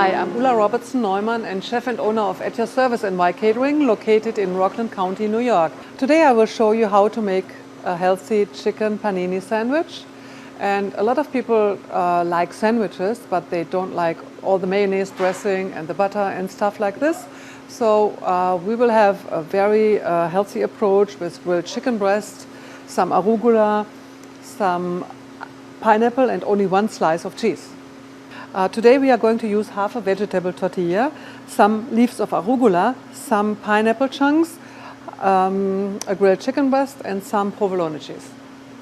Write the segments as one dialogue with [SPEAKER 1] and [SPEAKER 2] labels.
[SPEAKER 1] Hi, I'm Ulla Robertson-Neumann and chef and owner of At Your Service and My Catering, located in Rockland County, New York. Today I will show you how to make a healthy chicken panini sandwich. And a lot of people like sandwiches, but they don't like all the mayonnaise dressing and the butter and stuff like this. So we will have a very healthy approach with grilled chicken breast, some arugula, some pineapple and only one slice of cheese. Today we are going to use half a vegetable tortilla, some leaves of arugula, some pineapple chunks, a grilled chicken breast and some provolone cheese.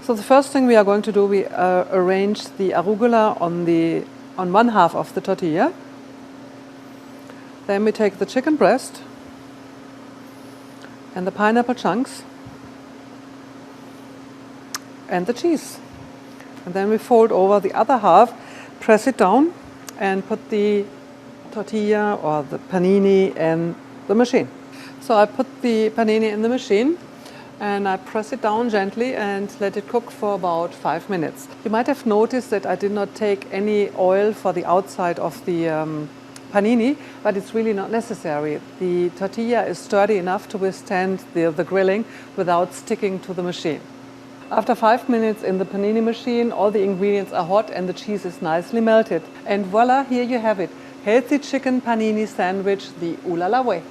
[SPEAKER 1] So the first thing we are going to do, we arrange the arugula on one half of the tortilla. Then we take the chicken breast and the pineapple chunks and the cheese. And then we fold over the other half, press it down and put the tortilla or the panini in the machine. So I put the panini in the machine and I press it down gently and let it cook for about 5 minutes. You might have noticed that I did not take any oil for the outside of the panini, but it's really not necessary. The tortilla is sturdy enough to withstand the grilling without sticking to the machine. After 5 minutes in the panini machine, all the ingredients are hot and the cheese is nicely melted. And voila, here you have it. Healthy chicken panini sandwich the Ooh La La way.